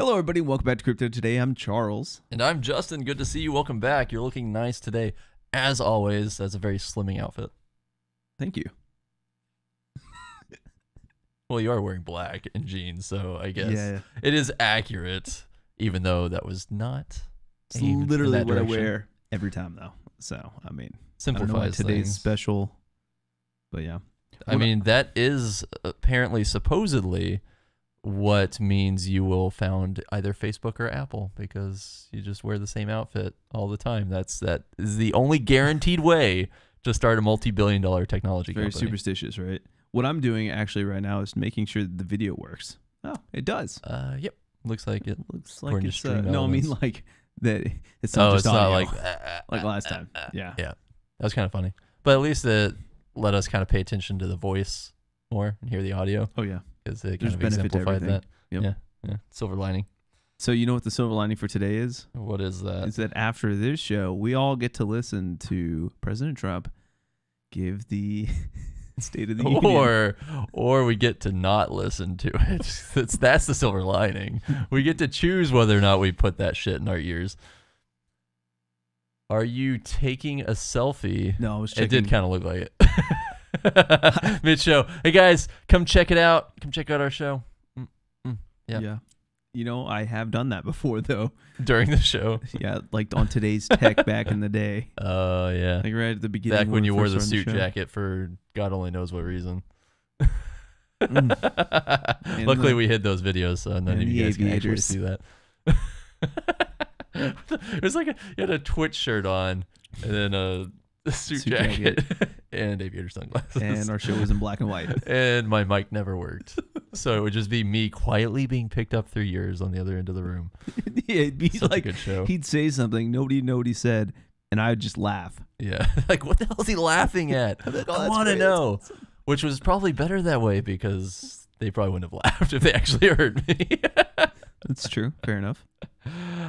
Hello, everybody. Welcome back to Crypto Today. I'm Charles. And I'm Justin. Good to see you. Welcome back. You're looking nice today. As always, that's a very slimming outfit. Thank you. Well, you are wearing black and jeans, so I guess Yeah. it is accurate, even though that was not It's aimed in literally that what direction. I wear every time, though. So, I mean, Simplifies I don't know why today's things. special, but yeah. I mean, that is apparently, supposedly, what means you will found either Facebook or Apple, because you just wear the same outfit all the time. That is the only guaranteed way to start a multi-billion-dollar technology Very company. superstitious, right? What I'm doing actually right now is making sure that the video works. Oh, it does. Yep. Looks like it. Looks like according to it's Stream no, I mean Elements. like that. It's not just it's not audio, like like last time. Yeah. Yeah, that was kind of funny. But at least it let us kind of pay attention to the voice more and hear the audio, Oh yeah. because it There's kind of benefit to exemplified everything. that. Yep. Yeah. Silver lining. So you know what the silver lining for today is? What is that? Is that after this show, we all get to listen to President Trump give the State of the Union. Or we get to not listen to it. That's the silver lining. We get to choose whether or not we put that shit in our ears. Are you taking a selfie? No, I was checking. It did kind of look like it. Mid-show. Hey, guys, come check it out. Come check out our show. Yep. Yeah. You know, I have done that before, though. During the show. Yeah, like on Today's Tech back in the day. Oh, yeah. Like right at the beginning. Back when you wore the first suit started jacket for God only knows what reason. And Luckily, we hid those videos, so none and of you the guys can actually aviators. see that. It was like you had a Twitch shirt on, and then a suit jacket, and aviator sunglasses. And our show was in black and white. And my mic never worked. So it would just be me quietly being picked up through yours on the other end of the room. Yeah, it'd be Such a like good show. he'd say something, nobody would know what he said, and I would just laugh. Yeah. Like, what the hell is he laughing at? Like, oh, I that's want to great. know. Which was probably better that way, because they probably wouldn't have laughed if they actually heard me. That's true. Fair enough.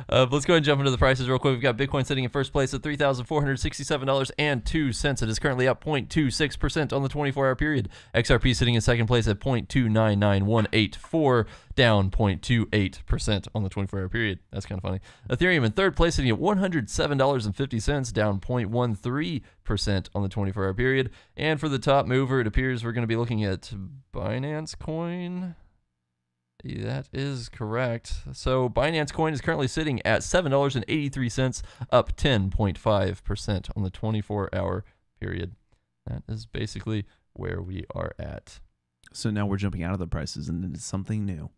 But let's go ahead and jump into the prices real quick. We've got Bitcoin sitting in first place at $3,467.02. It is currently up 0.26% on the 24-hour period. XRP sitting in second place at 0.299184, down 0.28% on the 24-hour period. That's kind of funny. Ethereum in third place sitting at $107.50, down 0.13% on the 24-hour period. And for the top mover, it appears we're going to be looking at Binance Coin. That is correct. So Binance Coin is currently sitting at $7.83, up 10.5% on the 24-hour period. That is basically where we are at. So now we're jumping out of the prices and into something new.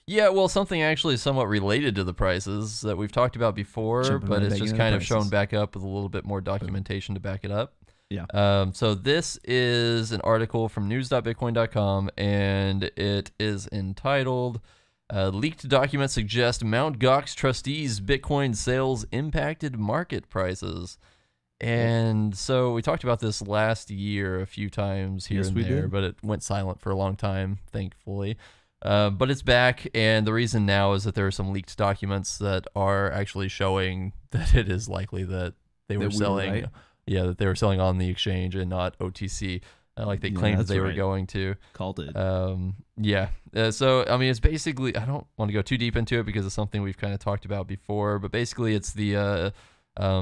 Yeah, well, something actually somewhat related to the prices that we've talked about before, Jumping but right it's back just into the kind of shown prices. back up with a little bit more documentation to back it up. Yeah. So this is an article from news.bitcoin.com, and it is entitled, Leaked Documents Suggest Mt. Gox Trustees Bitcoin Sales Impacted Market Prices. And so we talked about this last year a few times here Yes, and we there, did. but it went silent for a long time, thankfully. But it's back, and the reason now is that there are some leaked documents that are actually showing that it is likely that they were That we were selling... right. Yeah, that they were selling on the exchange and not OTC, like they Yeah, claimed that that's they were right. going to. Called it. Yeah. So, I mean, it's basically, I don't want to go too deep into it because it's something we've kind of talked about before, but basically it's the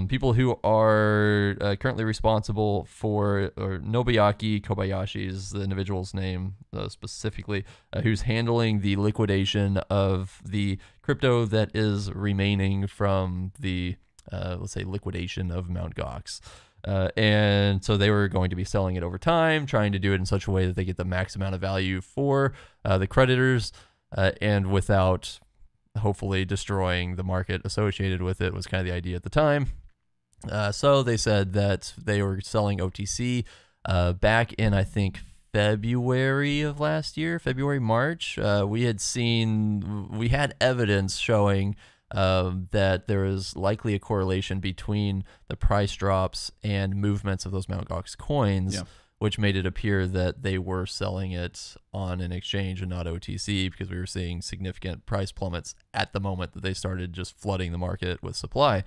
people who are currently responsible for, or Nobuyaki Kobayashi is the individual's name specifically, who's handling the liquidation of the crypto that is remaining from the, let's say, liquidation of Mt. Gox. And so they were going to be selling it over time, trying to do it in such a way that they get the max amount of value for the creditors, and without hopefully destroying the market associated with it was kind of the idea at the time. So they said that they were selling OTC back in, I think, February of last year, March. We had evidence showing that there is likely a correlation between the price drops and movements of those Mt. Gox coins, Yeah. which made it appear that they were selling it on an exchange and not OTC, because we were seeing significant price plummets at the moment that they started just flooding the market with supply.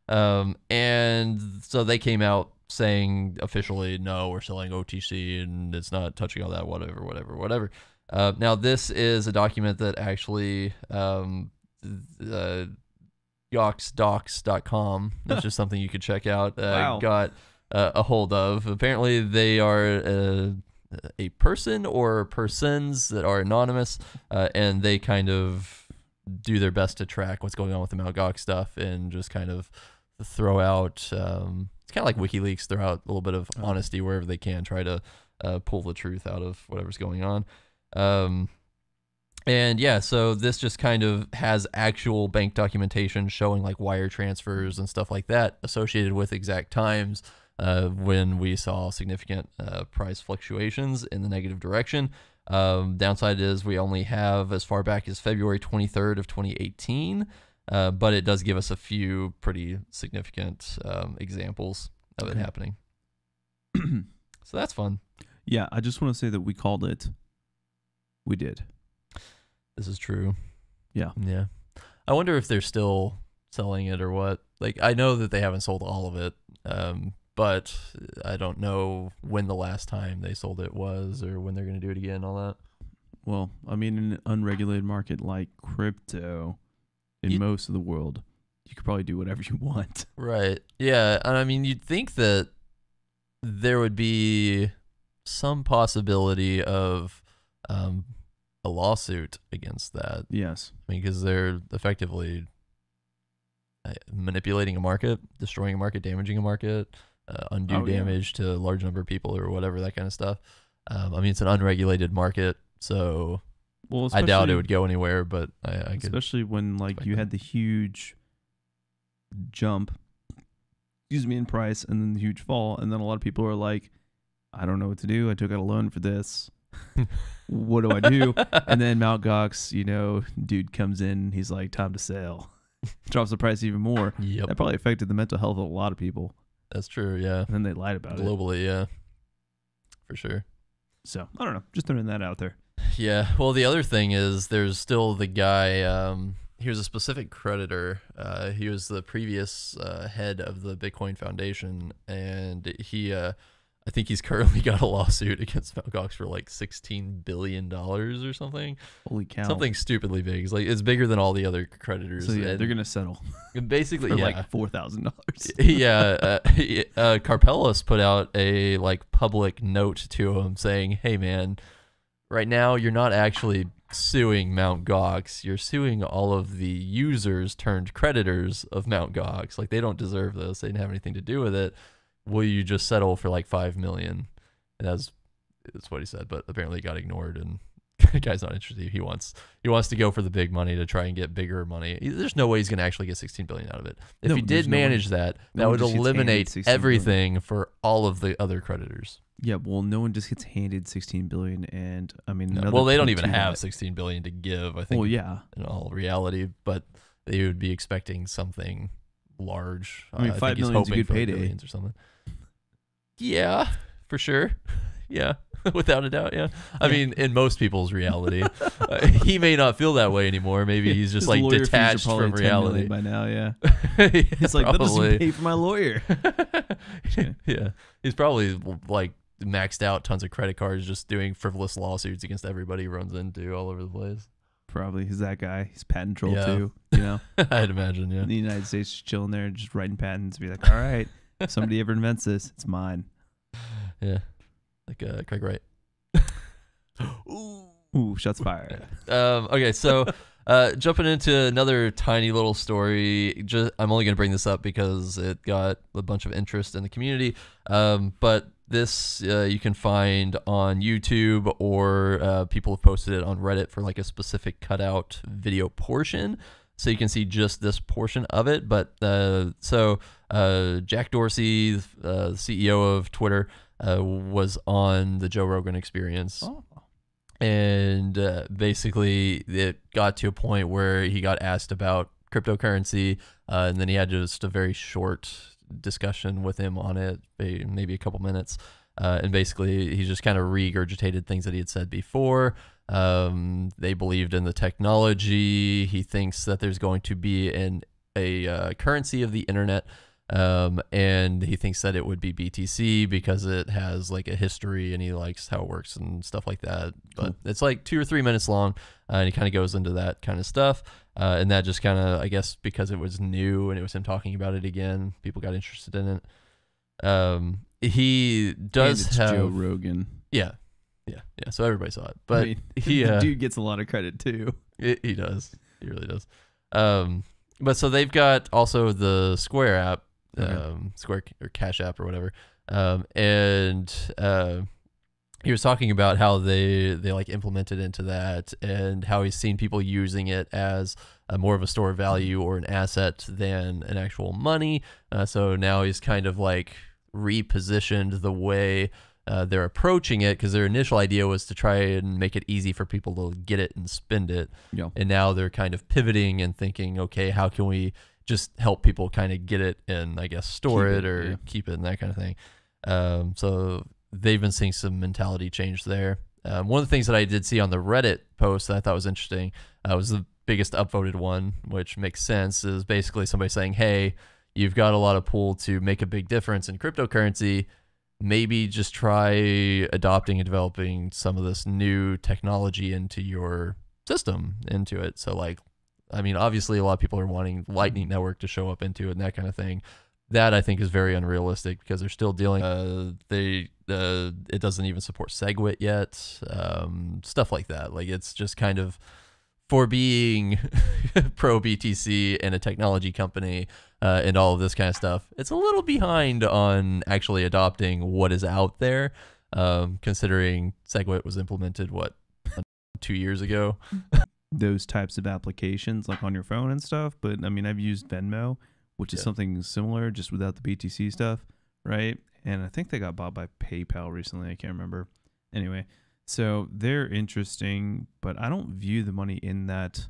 And so they came out saying officially, no, we're selling OTC and it's not touching all that, whatever. Now, this is a document that actually goxdocs.com. That's just something you could check out. Wow. Got a hold of. Apparently, they are a person or persons that are anonymous, and they kind of do their best to track what's going on with the Mt. Gox stuff and just kind of throw out. It's kind of like WikiLeaks, throw out a little bit of honesty wherever they can, try to pull the truth out of whatever's going on. And yeah, so this just kind of has actual bank documentation showing like wire transfers and stuff like that associated with exact times when we saw significant price fluctuations in the negative direction. Downside is we only have as far back as February 23rd of 2018, but it does give us a few pretty significant examples of it happening. So that's fun. Yeah, I just want to say that we called it. We did. This is true. Yeah. Yeah. I wonder if they're still selling it or what. Like, I know that they haven't sold all of it, but I don't know when the last time they sold it was or when they're going to do it again and all that. Well, I mean, in an unregulated market like crypto, in most of the world, you could probably do whatever you want. Right. Yeah. And I mean, you'd think that there would be some possibility of a lawsuit against that. Yes. I mean, because they're effectively manipulating a market, destroying a market, damaging a market, undue damage to a large number of people or whatever, that kind of stuff. I mean, it's an unregulated market, so I doubt it would go anywhere, but I could. Especially when like you had the huge jump, in price, and then the huge fall, and then a lot of people are like, I don't know what to do. I took out a loan for this. What do I do? And then Mt. Gox, dude comes in. He's like, time to sell. Drops the price even more. Yep. That probably affected the mental health of a lot of people. That's true, yeah. And then they lied about it. Globally, yeah. For sure. So, I don't know. Just throwing that out there. Yeah. Well, the other thing is there's still the guy, he was a specific creditor. He was the previous head of the Bitcoin Foundation, and he... I think he's currently got a lawsuit against Mt. Gox for like $16 billion or something. Holy cow. Something stupidly big. It's bigger than all the other creditors. So yeah, they're going to settle. Basically, for like $4,000. Yeah. Carpelos put out a like public note to him saying, hey man, right now you're not actually suing Mt. Gox. You're suing all of the users turned creditors of Mt. Gox. Like, they don't deserve this. They didn't have anything to do with it. Will you just settle for like $5 million? And that's what he said, but apparently it got ignored, and the guy's not interested. He wants to go for the big money to try and get bigger money. There's no way he's going to actually get $16 billion out of it. If he did manage that would eliminate everything for all of the other creditors. Yeah, well, no one just gets handed $16 billion, and I mean, well, they don't even have $16 billion to give, I think. Well, yeah, in all reality, but they would be expecting something large. I mean, $5 million is a good payday or something. Yeah, for sure. Yeah, without a doubt. Yeah, I mean, in most people's reality, he may not feel that way anymore. Maybe he's just like detached from reality by now. Yeah, yeah, it's like, that doesn't pay for my lawyer. Yeah, he's probably like maxed out tons of credit cards, just doing frivolous lawsuits against everybody he runs into all over the place. Probably he's that guy. He's patent troll too. I'd imagine. Yeah, in the United States, just chilling there, just writing patents. Be like, all right. If somebody ever invents this, it's mine. Yeah. Like Craig Wright. Ooh, shots fired. Okay, so jumping into another tiny little story. I'm only going to bring this up because it got a bunch of interest in the community. But this you can find on YouTube, or people have posted it on Reddit for like a specific cutout video portion. So you can see just this portion of it. But Jack Dorsey, the CEO of Twitter, was on the Joe Rogan Experience. Oh. And basically it got to a point where he got asked about cryptocurrency, and then he had just a very short discussion with him on it, maybe a couple minutes. And basically he just kind of regurgitated things that he had said before. They believed in the technology. He thinks that there's going to be a currency of the internet And he thinks that it would be BTC because it has like a history and he likes how it works and stuff like that. But it's like 2 or 3 minutes long, and he kind of goes into that kind of stuff. And that just kind of, I guess, because it was new and it was him talking about it again, people got interested in it. He does and it's have Joe Rogan. Yeah. So everybody saw it, but I mean, he the dude gets a lot of credit too. He does. He really does. But so they've got also the Square app, Square or Cash App or whatever. And he was talking about how they like implemented into that and how he's seen people using it as more of a store of value or an asset than an actual money. So now he's kind of like repositioned the way they're approaching it, because their initial idea was to try and make it easy for people to get it and spend it. Yeah. And now they're kind of pivoting and thinking, okay, how can we just help people kind of get it and I guess store it or keep it and that kind of thing. So they've been seeing some mentality change there. One of the things that I did see on the Reddit post that I thought was interesting was the biggest upvoted one, which makes sense, is basically somebody saying, hey, you've got a lot of pull to make a big difference in cryptocurrency. Maybe just try adopting and developing some of this new technology into your system, into it. So like, I mean, obviously a lot of people are wanting Lightning Network to show up into it and that kind of thing. That I think is very unrealistic because they're still dealing, it doesn't even support SegWit yet. Stuff like that. Like it's just kind of, for being pro BTC and a technology company and all of this kind of stuff, it's a little behind on actually adopting what is out there, considering SegWit was implemented, 2 years ago? Those types of applications like on your phone and stuff. But I mean, I've used Venmo, which is something similar, just without the BTC stuff, right? And I think they got bought by PayPal recently. I can't remember. Anyway. So they're interesting, but I don't view the money in that,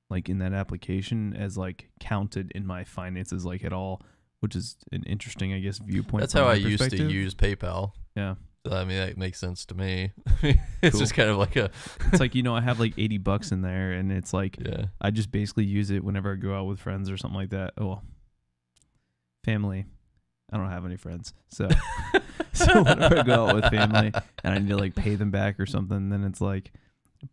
like in that application, as like counted in my finances like at all, which is an interesting, I guess, viewpoint. That's how I used to use PayPal. Yeah. So, I mean, that makes sense to me. It's just kind of like it's like, you know, I have like $80 in there, and it's like, I just basically use it whenever I go out with friends or something like that. Oh, well, family. I don't have any friends, so whenever I go out with family and I need to like pay them back or something, then it's like,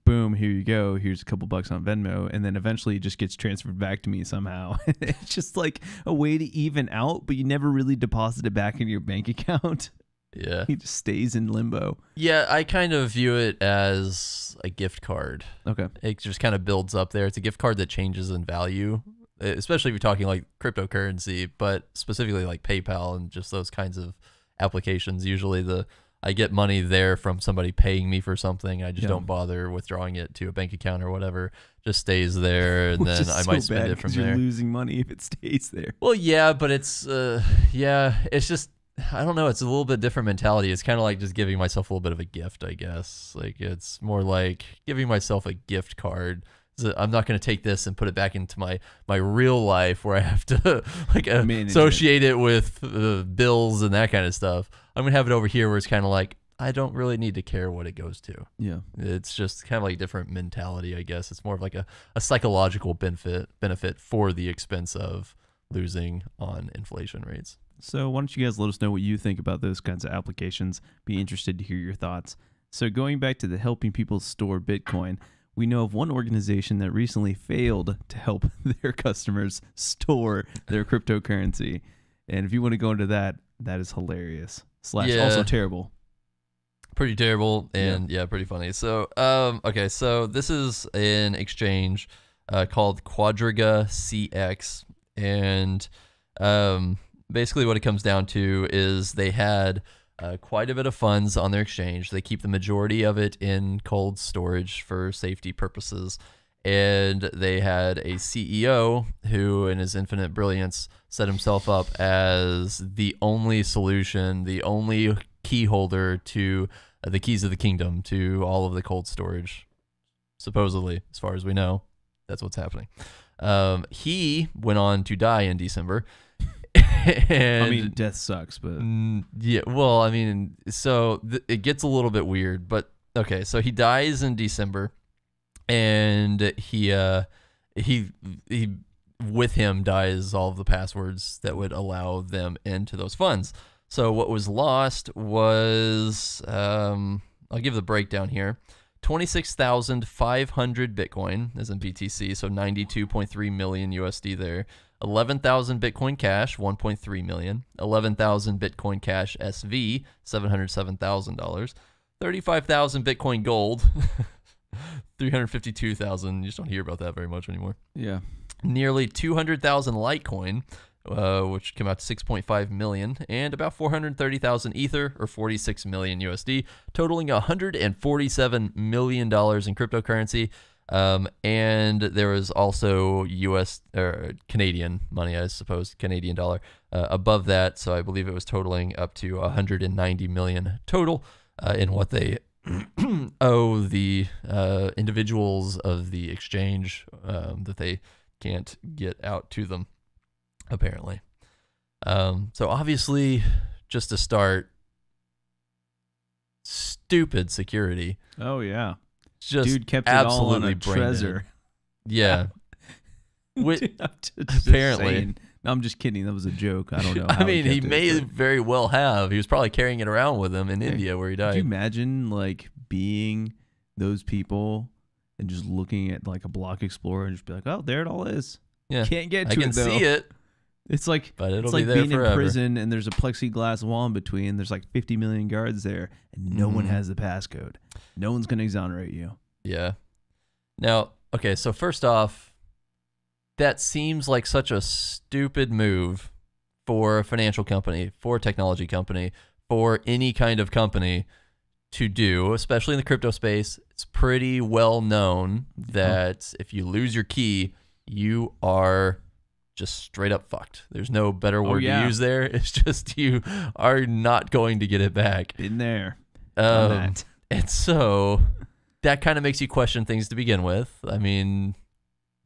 boom, here you go. Here's a couple bucks on Venmo, and then eventually it just gets transferred back to me somehow. It's just like a way to even out, but you never really deposit it back into your bank account. Yeah, it just stays in limbo. Yeah, I kind of view it as a gift card. Okay, it just kind of builds up there. It's a gift card that changes in value, especially if you're talking like cryptocurrency, but specifically like PayPal and just those kinds of applications. Usually I get money there from somebody paying me for something. I just don't bother withdrawing it to a bank account or whatever. Just stays there, and then I might spend it from there. You're losing money if it stays there. Well, yeah, but it's it's just, I don't know. It's a little bit different mentality. It's kind of like just giving myself a little bit of a gift, I guess. Like it's more like giving myself a gift card. I'm not going to take this and put it back into my real life where I have to like associate it with bills and that kind of stuff. I'm going to have it over here where it's kind of like, I don't really need to care what it goes to. Yeah. It's just kind of like a different mentality, I guess. It's more of like a psychological benefit for the expense of losing on inflation rates. So why don't you guys let us know what you think about those kinds of applications? Be interested to hear your thoughts. So going back to the helping people store Bitcoin, we know of one organization that recently failed to help their customers store their cryptocurrency. And if you want to go into that, that is hilarious. / also terrible. Pretty terrible and pretty funny. So, okay, so this is an exchange called Quadriga CX. And basically what it comes down to is they had quite a bit of funds on their exchange. They keep the majority of it in cold storage for safety purposes. And they had a CEO who, in his infinite brilliance, set himself up as the only solution, the only key holder to the keys of the kingdom, to all of the cold storage. Supposedly, as far as we know, that's what's happening. He went on to die in December. And, I mean, death sucks, but yeah. Well, I mean, so it gets a little bit weird, but okay. So he dies in December, and he with him dies all of the passwords that would allow them into those funds. So what was lost was, I'll give the breakdown here. 26,500 Bitcoin, as in BTC, so 92.3 million USD there. 11,000 Bitcoin Cash, 1.3 million. 11,000 Bitcoin Cash SV, $707,000. 35,000 Bitcoin Gold, 352,000. You just don't hear about that very much anymore. Yeah. Nearly 200,000 Litecoin, which came out to 6.5 million, and about 430,000 Ether, or 46 million USD, totaling $147 million in cryptocurrency. And there was also US or Canadian money, I suppose, Canadian dollar, above that. So I believe it was totaling up to 190 million total in what they owe the individuals of the exchange that they can't get out to them, apparently. So obviously, just to start, stupid security. Oh yeah. Just dude kept it absolutely all on a brain dead. treasure. Yeah. Dude, I'm just Apparently. saying. No, I'm just kidding. That was a joke. I don't know. I how mean, he kept it, may but- very well have. He was probably carrying it around with him in India where he Could you died. imagine like being those people and just looking at like a block explorer and just be like, oh, there it all is. Yeah. Can't get I to can it though. see it, It's like but it'll it's be like there being forever. in prison and there's a plexiglass wall in between. There's like 50 million guards there, and no one Mhm. has the passcode. No one's gonna exonerate you. Yeah. Now, okay, so first off, that seems like such a stupid move for a financial company, for a technology company, for any kind of company to do, especially in the crypto space. It's pretty well known that if you lose your key, you are just straight up fucked. There's no better word yeah. to use there. It's just you are not going to get it back. Been there. Done that. And so that kind of makes you question things to begin with. I mean,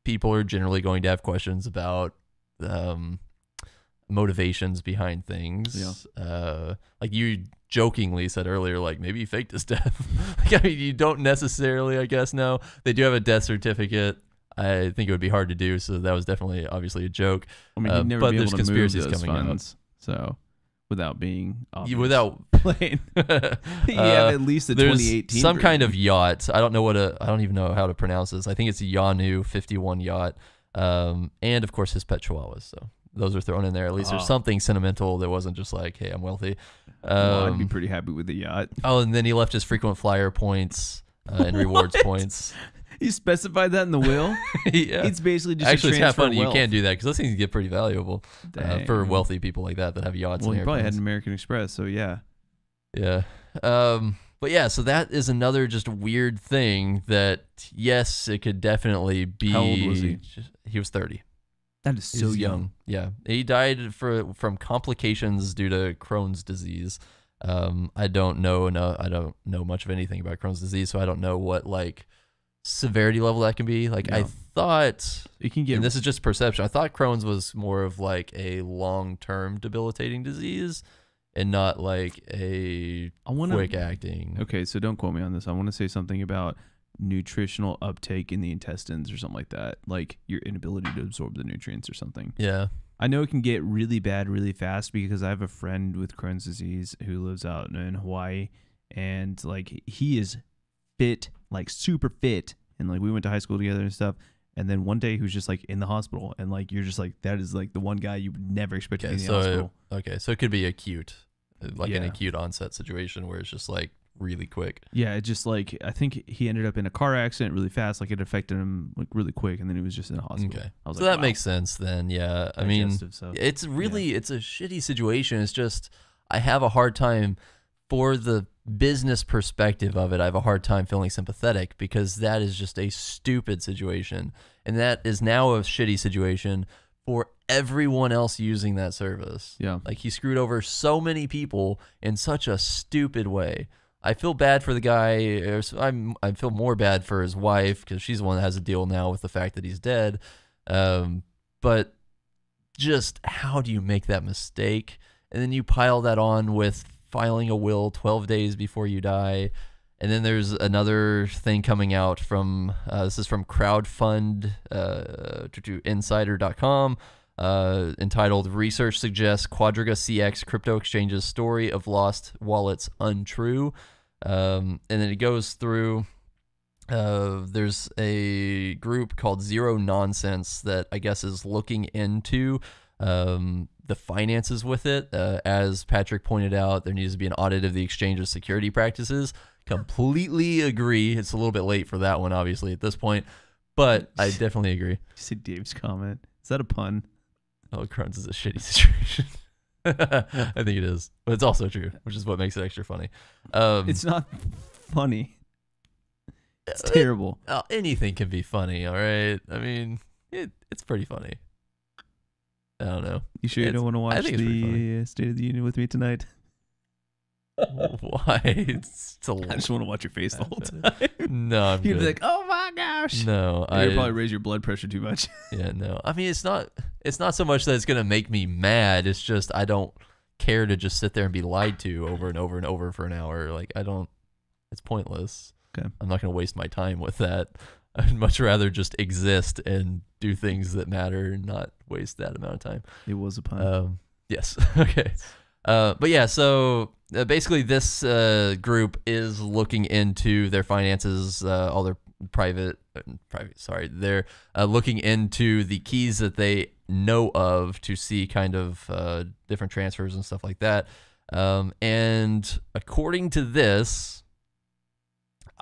people are generally going to have questions about motivations behind things. Yeah. Like you jokingly said earlier, like maybe he faked his death. Like, I mean, you don't necessarily, I guess, know. They do have a death certificate. I think it would be hard to do, so that was definitely obviously a joke. I mean, you'd never but be able there's to move conspiracies those coming out. funds. So, without being obvious. Without plain, you have at least a there's 2018. some kind of version. yacht. I don't even know how to pronounce this. I think it's a Yanu 51 yacht, and of course his pet chihuahuas. So those are thrown in there. At least there's something sentimental that wasn't just like, hey, I'm wealthy. Well, I'd be pretty happy with the yacht. Oh, and then he left his frequent flyer points and rewards points. You specified that in the will. Yeah. It's basically just Actually, a it's kind of transfer funny. You wealth. can't do that because those things get pretty valuable for Dang. wealthy people like that have yachts. Well, and you probably had airplanes. an American Express, so yeah. Yeah. But yeah, so that is another just weird thing that, yes, it could definitely be. How old was he? He was 30. That is so He's young. Yeah. He died from complications due to Crohn's disease. I don't know much of anything about Crohn's disease, so I don't know what like severity level that can be. Like Yeah. I thought, It can get. and this is just perception, I thought Crohn's was more of like a long-term debilitating disease and not like a I want to. quick acting. Okay, so don't quote me on this. I want to say something about nutritional uptake in the intestines or something like that, like your inability to absorb the nutrients or something. Yeah. I know it can get really bad really fast because I have a friend with Crohn's disease who lives out in Hawaii, and like he is fit, like super fit, and like we went to high school together and stuff. And then one day he was just like in the hospital, and like you're just like, that is like the one guy you would never expect to be in the hospital. So it could be acute, like an Yeah. acute onset situation where it's just like really quick. Yeah, it just like, I think he ended up in a car accident really fast, like it affected him like really quick, and then he was just in the hospital. Okay, I was so like, that wow. makes sense then. Yeah, I mean, Digestive stuff. it's really it's a shitty situation. It's just I have a hard time for the business perspective of it. I have a hard time feeling sympathetic because that is just a stupid situation, and that is now a shitty situation for everyone else using that service. Yeah. Like he screwed over so many people in such a stupid way. I feel bad for the guy. I feel more bad for his wife because she's the one that has to deal now with the fact that he's dead. But just how do you make that mistake? And then you pile that on with filing a will 12 days before you die. And then there's another thing coming out from this is from crowdfund.insider.com entitled "Research Suggests Quadriga CX Crypto Exchange's Story of Lost Wallets Untrue." And then it goes through. There's a group called Zero Nonsense that I guess is looking into the finances with it. As Patrick pointed out, there needs to be an audit of the exchange's security practices. Completely agree. It's a little bit late for that one, obviously, at this point, but I definitely agree. You see Dave's comment. Is that a pun? Oh, Crumbs is a shitty situation. I think it is, but it's also true, which is what makes it extra funny. It's not funny. It's terrible. Anything can be funny, all right? I mean, it's pretty funny. I don't know. You sure you don't want to watch the State of the Union with me tonight? Why? I just want to watch your face the whole time. No, I'm You'd good. be like, "Oh my gosh!" No, you'd probably raise your blood pressure too much. Yeah, no. I mean, it's not so much that it's gonna make me mad. It's just I don't care to just sit there and be lied to over and over and over for an hour. Like I don't. It's pointless. Okay. I'm not gonna waste my time with that. I'd much rather just exist and do things that matter and not waste that amount of time. It was a pun. Yes. Okay. But yeah, so basically this group is looking into their finances, all their they're looking into the keys that they know of to see kind of different transfers and stuff like that. And according to this,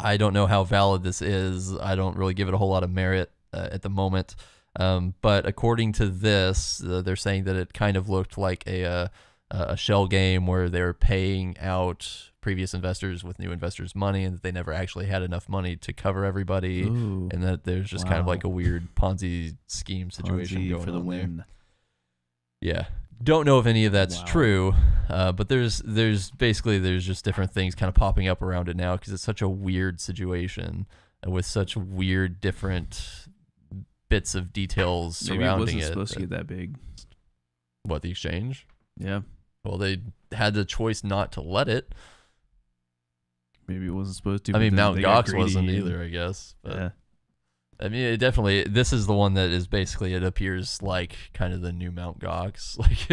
I don't know how valid this is. I don't really give it a whole lot of merit at the moment. But according to this, they're saying that it kind of looked like a shell game where they're paying out previous investors with new investors' money, and that they never actually had enough money to cover everybody. Ooh, and that there's just kind of like a weird Ponzi scheme situation going for the on win. there. Yeah. Don't know if any of that's true, but there's just different things kind of popping up around it now because it's such a weird situation with such weird different bits of details surrounding Maybe it wasn't it. Supposed to get that big. What, the exchange? Yeah. Well, they had the choice not to let it. Maybe it wasn't supposed to. I mean, Mt. Gox wasn't either, I guess. But, yeah. I mean, this is the one that is basically, it appears like kind of the new Mt. Gox. Like,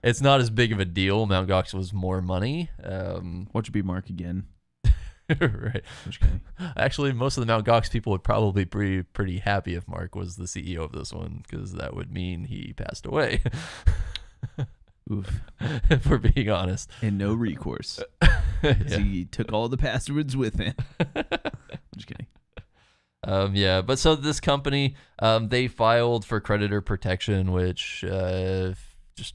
it's not as big of a deal. Mt. Gox was more money. Watch it be Mark again. Right. Actually, most of the Mt. Gox people would probably be pretty happy if Mark was the CEO of this one, because that would mean he passed away. Oof. If we're being honest. And no recourse. Yeah. He took all the passwords with him. I'm just kidding. Yeah, but so this company, they filed for creditor protection, which just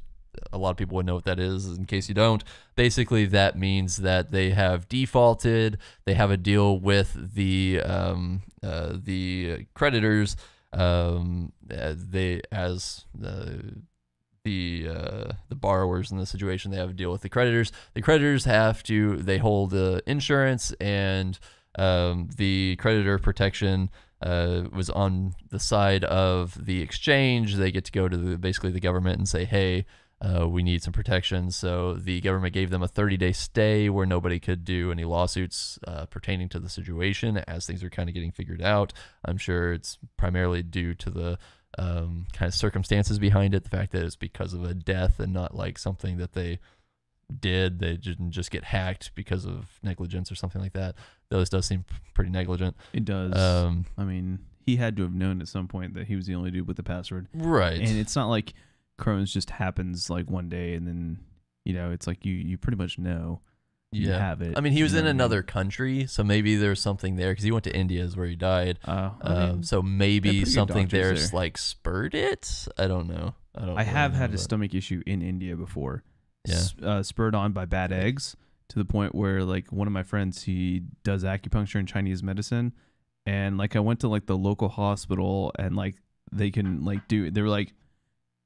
a lot of people would know what that is. In case you don't, basically that means that they have defaulted. They have a deal with the creditors. The borrowers in this situation, they have a deal with the creditors. The creditors they hold insurance, and the creditor protection was on the side of the exchange. They get to go to basically the government and say, hey, we need some protection. So the government gave them a 30-day stay where nobody could do any lawsuits pertaining to the situation as things are kind of getting figured out. I'm sure it's primarily due to the kind of circumstances behind it, the fact that it's because of a death and not like something that they didn't just get hacked because of negligence or something like that. Though this does seem pretty negligent. It does. I mean, he had to have known at some point that he was the only dude with the password. Right. And it's not like Crohn's just happens like one day and then, it's like you pretty much know you have it. I mean, he was in another country, so maybe there's something there because he went to India is where he died. So maybe something there's like spurred it. I don't know. I have had a stomach issue in India before. Yeah. Spurred on by bad eggs, to the point where like one of my friends, he does acupuncture and Chinese medicine, and like I went to like the local hospital and like they can like they were like,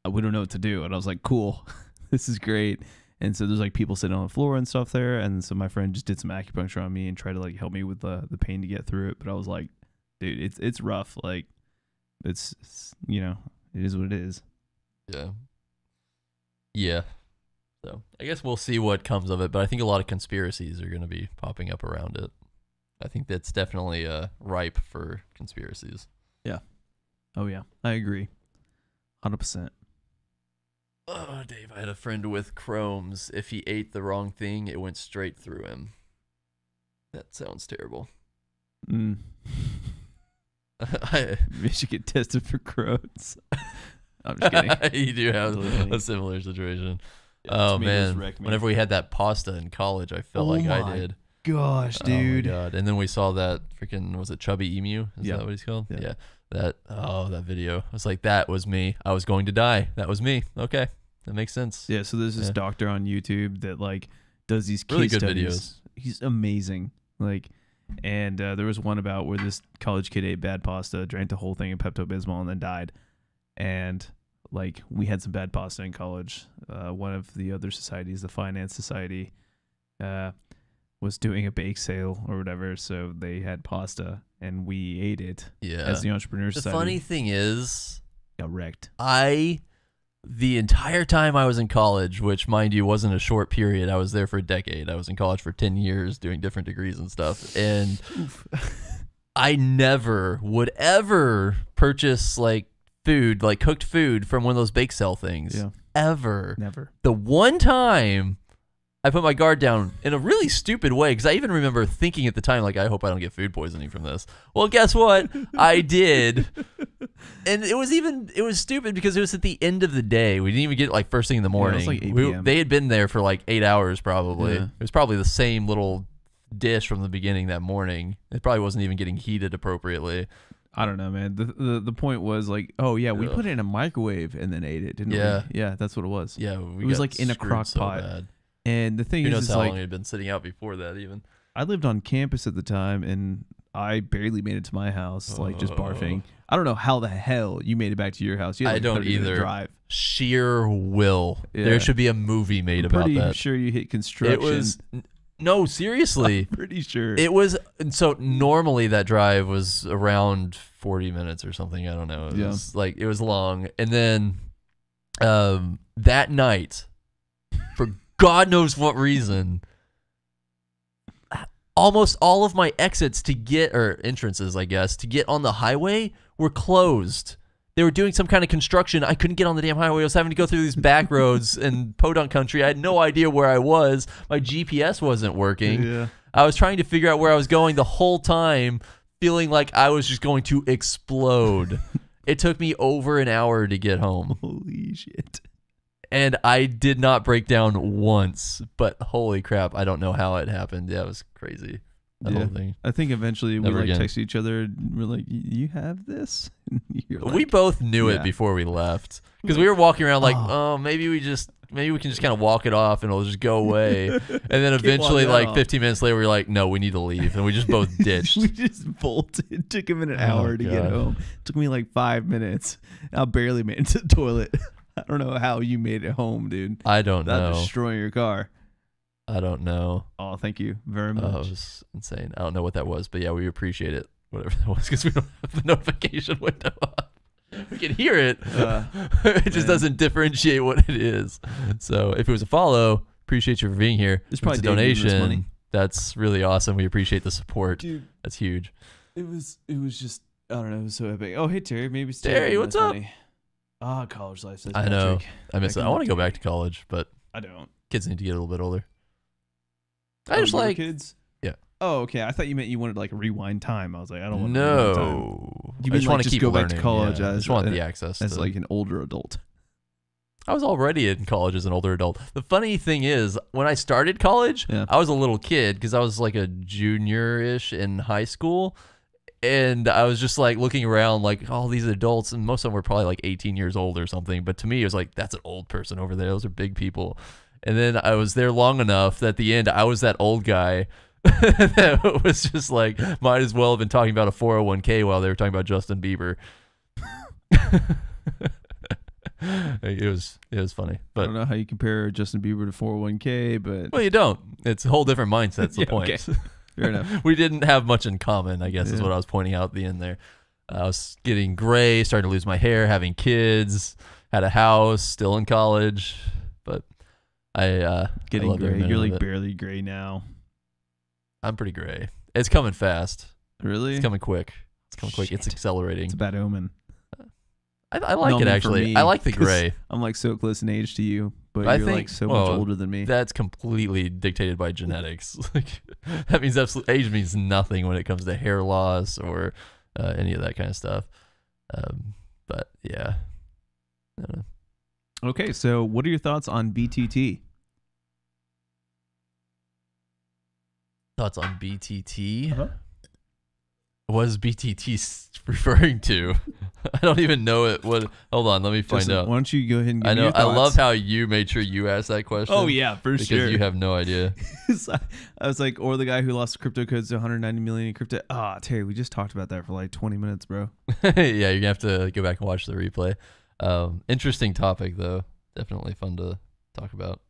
we don't know what to do, and I was like, cool, this is great. And so there's like people sitting on the floor and stuff there, and so my friend just did some acupuncture on me and tried to like help me with the pain to get through it. But I was like, dude, it's rough. Like it's it is what it is. Yeah. So I guess we'll see what comes of it, but I think a lot of conspiracies are going to be popping up around it. I think that's definitely ripe for conspiracies. Oh yeah, I agree, 100%. Oh, Dave, I had a friend with Crohn's. If he ate the wrong thing, it went straight through him. That sounds terrible. You should get tested for Crohn's. I'm just kidding. You do have Totally a similar situation. Yeah, Oh tomatoes man, wrecked me. whenever we had that pasta in college, I felt Oh like I my did. Gosh, dude. Oh my god! And then we saw that freaking, was it Chubby Emu? Is Yeah. that what he's called? Yeah. That video. I was like, that was me. I was going to die. That was me. Okay, that makes sense. Yeah, so there's this Yeah. doctor on YouTube that like does these Really case good studies. videos. He's amazing. Like, and there was one about where this college kid ate bad pasta, drank the whole thing of Pepto-Bismol, and then died. And like, we had some bad pasta in college. One of the other societies, the Finance Society, was doing a bake sale or whatever, so they had pasta, and we ate it. Yeah. As the Entrepreneur The Society. funny thing is, got wrecked. the entire time I was in college, which mind you wasn't a short period, I was there for a decade. I was in college for 10 years doing different degrees and stuff. And I never would ever purchase like food, like cooked food from one of those bake sale things. Yeah. Ever. Never. The one time I put my guard down in a really stupid way, because I even remember thinking at the time, like, I hope I don't get food poisoning from this. Well, guess what? I did. And it was stupid because it was at the end of the day. We didn't even get like first thing in the morning. it was like 8 p.m. They had been there for like 8 hours probably. Yeah. It was probably the same little dish from the beginning that morning. It probably wasn't even getting heated appropriately. I don't know, man. The point was like, oh yeah, we Ugh. put it in a microwave and then ate it, didn't Yeah. we? Yeah, that's what it was. Yeah, It was got like in a screwed crock so pot. bad. And the thing Who is, knows it's how like long it had been sitting out before that even. I lived on campus at the time, and I barely made it to my house, like just barfing. I don't know how the hell you made it back to your house. You had I like a don't 30-minute either. drive. Sheer will. Yeah. There should be a movie made I'm about pretty that. sure you hit construction. It was no, seriously. I'm pretty sure. It was, and so normally that drive was around 40 minutes or something. I don't know. It was like, it was long. And then that night, for God knows what reason, almost all of my exits to get, or entrances, I guess, to get on the highway were closed. They were doing some kind of construction. I couldn't get on the damn highway. I was having to go through these back roads in Podunk country. I had no idea where I was. My GPS wasn't working. Yeah. I was trying to figure out where I was going the whole time, feeling like I was just going to explode. It took me over an hour to get home. Holy shit. And I did not break down once, but holy crap, I don't know how it happened. Yeah, it was crazy. That whole thing. I think eventually Never we like again. texted each other. And we're like, "You have this?" And you're like, We both knew yeah. it before we left, because we were walking around like, Oh. oh, maybe we can just kind of walk it off and it'll just go away. And then Keep eventually, walking like off. 15 minutes later, we were like, no, we need to leave, and we just both ditched. we just bolted. It took him an hour to get God. home. It took me like 5 minutes. I barely made it to the toilet. I don't know how you made it home, dude. I don't Without know. destroying your car. I don't know. Oh, thank you very much. Oh, it was insane. I don't know what that was, but yeah, we appreciate it, whatever that was, because we don't have the notification window up. We can hear it. It just man. doesn't differentiate what it is. So if it was a follow, appreciate you for being here. It's If probably it's a Dave giving us donation. money. That's really awesome. We appreciate the support. Dude, That's huge. it was just, I don't know, it was so epic. Oh, hey, Terry. Maybe it's Terry, giving what's us up? money. Ah, college life. Says I know. Patrick. I miss it. I can- want to go back to college, but I don't. kids need to get a little bit older. Oh, I just you were like kids. Yeah. Oh, okay. I thought you meant you wanted like a rewind time. I was like, I don't want to rewind time. no. You I mean, just like, want to just keep go back learning. to college Yeah. I as just want an- the access. As to, like an older adult. I was already in college as an older adult. The funny thing is, when I started college, Yeah. I was a little kid because I was like a junior-ish in high school. And I was just like looking around like all these adults, and most of them were probably like 18 years old or something. But to me, it was like, that's an old person over there. Those are big people. And then I was there long enough that at the end, I was that old guy that was just like, might as well have been talking about a 401k while they were talking about Justin Bieber. It was funny, I but don't know how you compare Justin Bieber to 401k, but well, you don't. It's a whole different mindset. That's the Yeah, point. okay. Fair enough. We didn't have much in common, I guess, is Yeah. what I was pointing out at the end there. I was getting gray, starting to lose my hair, having kids, had a house, still in college, but I Getting loved every gray. minute You're of like it. barely gray now. I'm pretty gray. It's coming fast. Really? It's coming quick. It's coming quick. It's Shit. accelerating. It's a bad omen. I like No, I it mean, for actually. me, I like the 'cause gray. I'm like so close in age to you, but I you're think like so much older than me. That's completely dictated by genetics. Like that means absolutely age means nothing when it comes to hair loss or any of that kind of stuff. But yeah. I don't know. Okay, so what are your thoughts on BTT? Thoughts on BTT? Uh-huh. What is BTT referring to? I don't even know it. What? Hold on, let me find Justin, out. why don't you go ahead and give I me know. your I love thoughts? how you made sure you asked that question. Oh yeah, for because sure. you have no idea. I was like, or the guy who lost crypto codes to 190 million in crypto. Ah, Terry, we just talked about that for like 20 minutes, bro. Yeah, you're gonna have to go back and watch the replay. Interesting topic though. Definitely fun to talk about.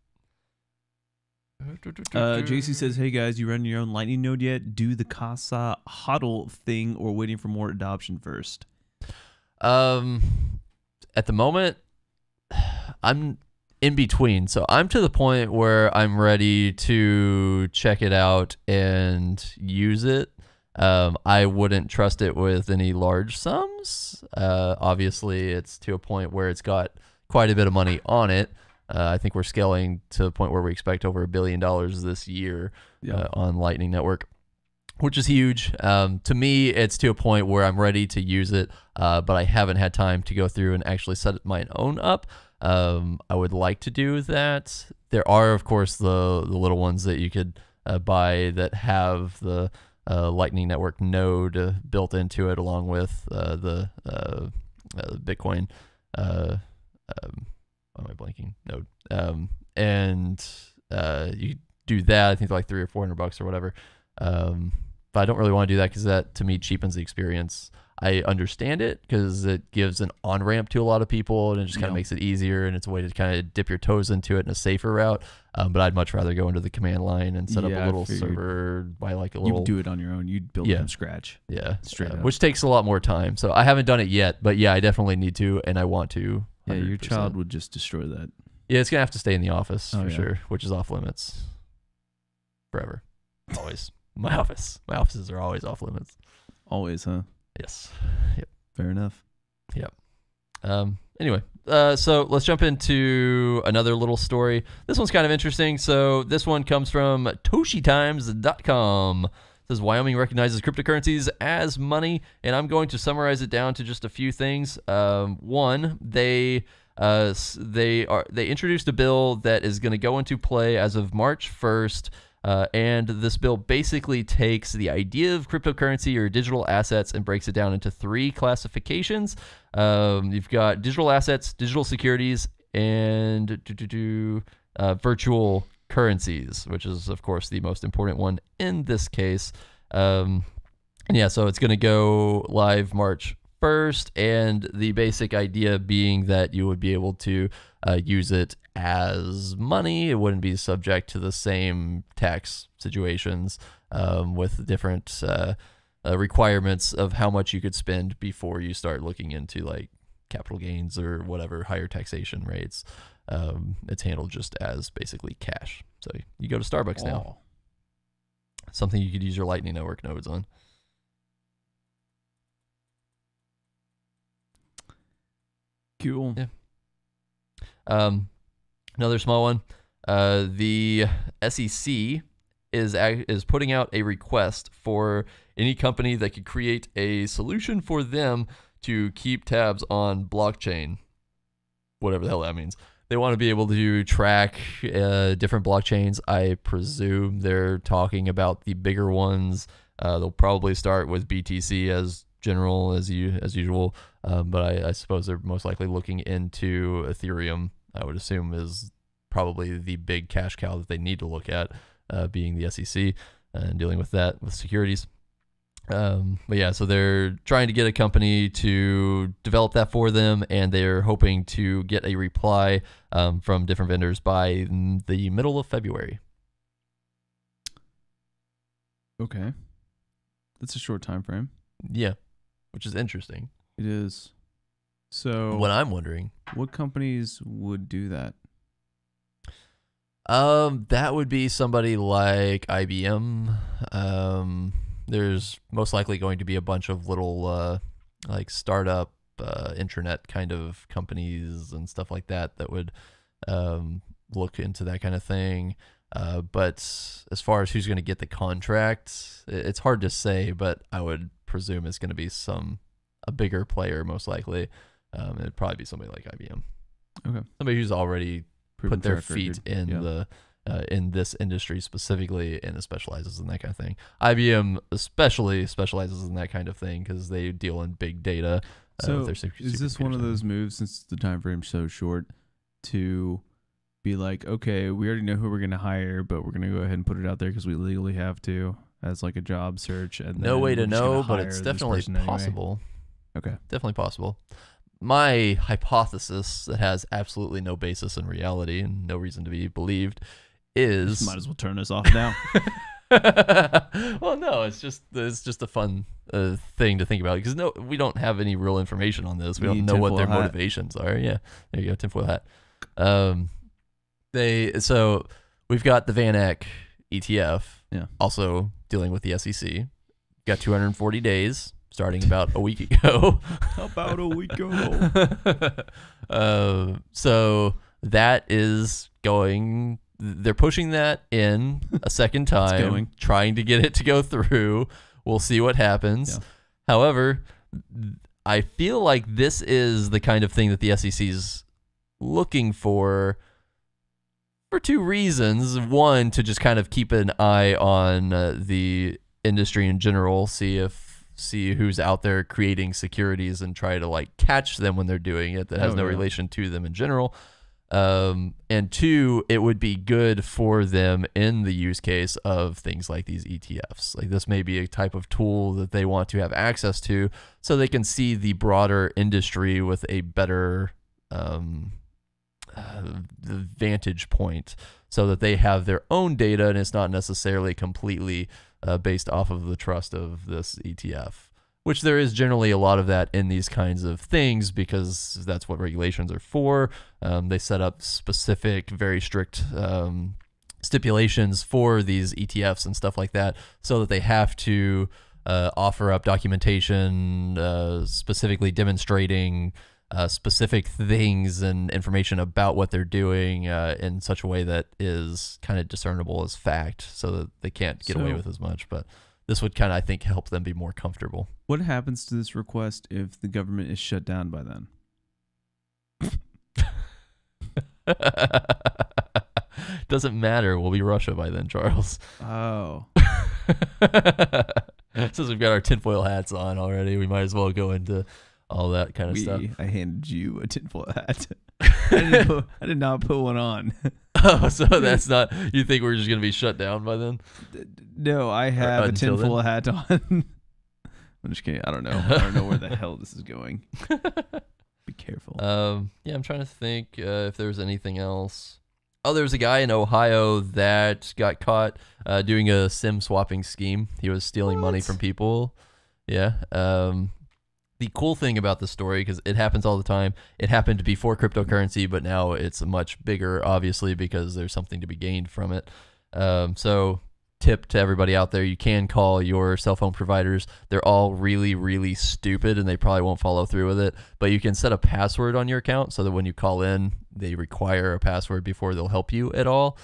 JC says, hey guys, you run your own Lightning node yet? Do the Casa HODL thing or waiting for more adoption first? At the moment, I'm in between. So I'm to the point where I'm ready to check it out and use it. I wouldn't trust it with any large sums. Obviously, it's to a point where it's got quite a bit of money on it. I think we're scaling to the point where we expect over $1 billion this year on Lightning Network, which is huge. To me, it's to a point where I'm ready to use it, but I haven't had time to go through and actually set my own up. I would like to do that. There are, of course, the little ones that you could buy that have the Lightning Network node built into it, along with the Bitcoin. Why am I blanking? Node. And you do that. I think they're like $300 or $400 or whatever. But I don't really want to do that because that to me cheapens the experience. I understand it because it gives an on-ramp to a lot of people and it just kind of makes it easier, and it's a way to kind of dip your toes into it in a safer route. But I'd much rather go into the command line and set up a little server by like a little. You'd do it on your own. You'd build it from scratch. Yeah, straight up. Which takes a lot more time. So I haven't done it yet, but yeah, I definitely need to, and I want to. 100%. Yeah, your child would just destroy that. Yeah, it's gonna have to stay in the office for sure, which is off limits forever, always. My offices are always off limits. Always, huh? Yes. Yep. Fair enough. Yep. Anyway, so let's jump into another little story. This one's kind of interesting. So this one comes from ToshiTimes.com. It says Wyoming recognizes cryptocurrencies as money, and I'm going to summarize it down to just a few things. One, they introduced a bill that is going to go into play as of March 1st. And this bill basically takes the idea of cryptocurrency or digital assets and breaks it down into 3 classifications. You've got digital assets, digital securities, and virtual currencies, which is, of course, the most important one in this case. And yeah, so it's going to go live March 1st, and the basic idea being that you would be able to use it as money. It wouldn't be subject to the same tax situations with different requirements of how much you could spend before you start looking into like capital gains or whatever higher taxation rates. It's handled just as basically cash. So you go to Starbucks now. Something you could use your Lightning Network nodes on. Cool. Yeah. Another small one. The SEC is putting out a request for any company that could create a solution for them to keep tabs on blockchain, whatever the hell that means. They want to be able to track different blockchains. I presume they're talking about the bigger ones. They'll probably start with BTC as general as usual, but I suppose they're most likely looking into Ethereum. I would assume is probably the big cash cow that they need to look at, being the SEC and dealing with that with securities. But yeah, so they're trying to get a company to develop that for them, and they're hoping to get a reply from different vendors by the middle of February. Okay. That's a short time frame. Yeah, which is interesting. It is. So what I'm wondering, what companies would do that? That would be somebody like IBM. There's most likely going to be a bunch of little like startup internet kind of companies and stuff like that would look into that kind of thing. But as far as who's going to get the contract, it's hard to say, but I would presume it's going to be a bigger player most likely. It'd probably be somebody like IBM. Okay. Somebody who's already Proven put their track feet record. in in this industry specifically, and it specializes in that kind of thing. IBM especially specializes in that kind of thing because they deal in big data. So is this one of those moves, since the time frame's so short, to be like, okay, we already know who we're going to hire, but we're going to go ahead and put it out there because we legally have to, as like a job search? And no way to know, but hire it's this definitely person anyway? possible. Okay. Definitely possible. My hypothesis that has absolutely no basis in reality and no reason to be believed is Might as well turn us off now. well, no, it's just a fun thing to think about because we don't have any real information on this. We don't know what their motivations are. Yeah, there you go, tinfoil hat. So we've got the Van Eck ETF, also dealing with the SEC. Got 240 days, starting about a week ago. About a week ago. So that is going. They're pushing that in a second time, trying to get it to go through. We'll see what happens. Yeah. However, I feel like this is the kind of thing that the SEC is looking for two reasons. One, to just kind of keep an eye on the industry in general, see who's out there creating securities and try to like catch them when they're doing it that has no relation to them in general. And two, it would be good for them in the use case of things like these ETFs. Like this may be a type of tool that they want to have access to so they can see the broader industry with a better vantage point so that they have their own data and it's not necessarily completely based off of the trust of this ETF. Which there is generally a lot of that in these kinds of things because that's what regulations are for. They set up specific, very strict stipulations for these ETFs and stuff like that so that they have to offer up documentation specifically demonstrating specific things and information about what they're doing in such a way that is kind of discernible as fact so that they can't get away with as much. But this would kind of, I think, help them be more comfortable. What happens to this request if the government is shut down by then? Doesn't matter. We'll be Russia by then, Charles. Oh. Since we've got our tinfoil hats on already, we might as well go into all that kind of stuff. I handed you a tinfoil hat. I did not put one on. Oh, so that's not... You think we're just going to be shut down by then? No, I have a tinfoil hat on. I'm just kidding. I don't know. I don't know where the hell this is going. Be careful. Yeah, I'm trying to think if there's anything else. Oh, there was a guy in Ohio that got caught doing a SIM swapping scheme. He was stealing money from people. Yeah. The cool thing about this story, because it happens all the time, it happened before cryptocurrency, but now it's much bigger, obviously, because there's something to be gained from it. So tip to everybody out there, you can call your cell phone providers. They're all really, really stupid, and they probably won't follow through with it. But you can set a password on your account so that when you call in, they require a password before they'll help you at all.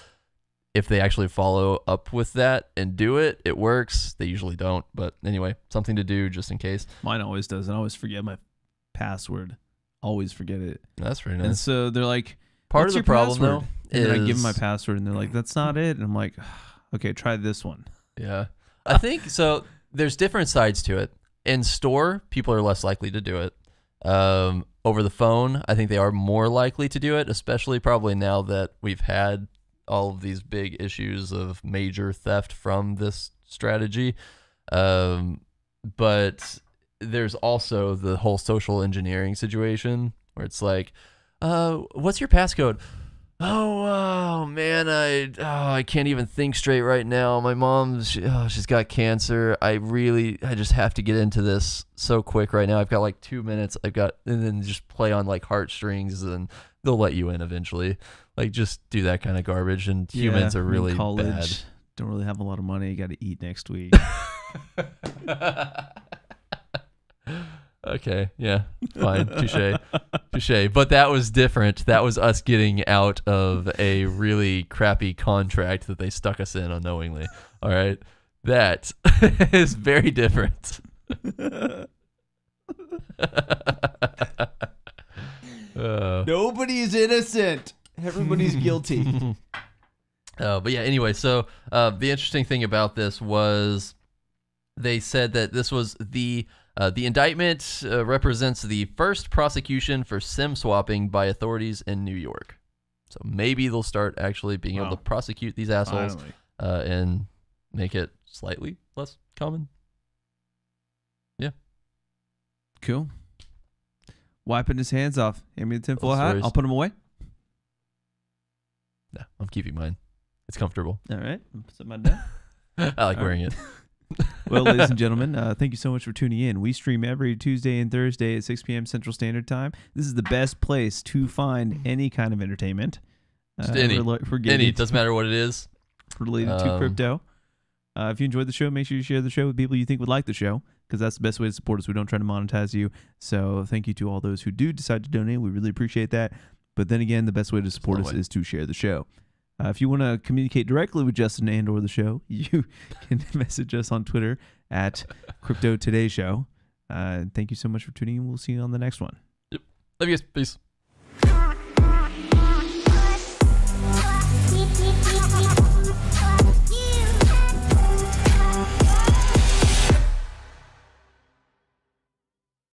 If they actually follow up with that and do it, it works. They usually don't. But anyway, something to do just in case. Mine always does. I always forget my password. Always forget it. That's pretty nice. And so they're like, part of the problem, though, is... And then I give them my password, and they're like, that's not it. And I'm like, okay, try this one. Yeah. I think, so there's different sides to it. In store, people are less likely to do it. Over the phone, I think they are more likely to do it, especially probably now that we've had all of these big issues of major theft from this strategy. But there's also the whole social engineering situation where it's like, what's your passcode? Oh man, I can't even think straight right now. My mom, she's got cancer. I just have to get into this so quick right now. I've got like 2 minutes. And then just play on like heartstrings, and they'll let you in eventually. Like, just do that kind of garbage. And humans are really bad. Don't really have a lot of money. Got to eat next week. Okay, yeah, fine, touche. But that was different. That was us getting out of a really crappy contract that they stuck us in unknowingly. All right, that is very different. Nobody's innocent. Everybody's guilty. But yeah, anyway, so the interesting thing about this was they said that this was the indictment represents the first prosecution for SIM swapping by authorities in New York. So maybe they'll start actually being able to prosecute these assholes and make it slightly less common. Yeah. Cool. Wiping his hands off. Hand me the tinfoil hat. Stories. I'll put them away. No, I'm keeping mine. It's comfortable. All right. Set mine down. I like wearing it. Well, ladies and gentlemen, thank you so much for tuning in. We stream every Tuesday and Thursday at 6 p.m. Central Standard Time. This is the best place to find any kind of entertainment. Just any. Any. Doesn't matter what it is. Related to crypto. If you enjoyed the show, make sure you share the show with people you think would like the show, because that's the best way to support us. We don't try to monetize you. So thank you to all those who do decide to donate. We really appreciate that. But then again, the best way to support us is to share the show. If you want to communicate directly with Justin and or the show, you can message us on Twitter at Crypto Today Show. Thank you so much for tuning in. We'll see you on the next one. Yep. Love you guys. Peace.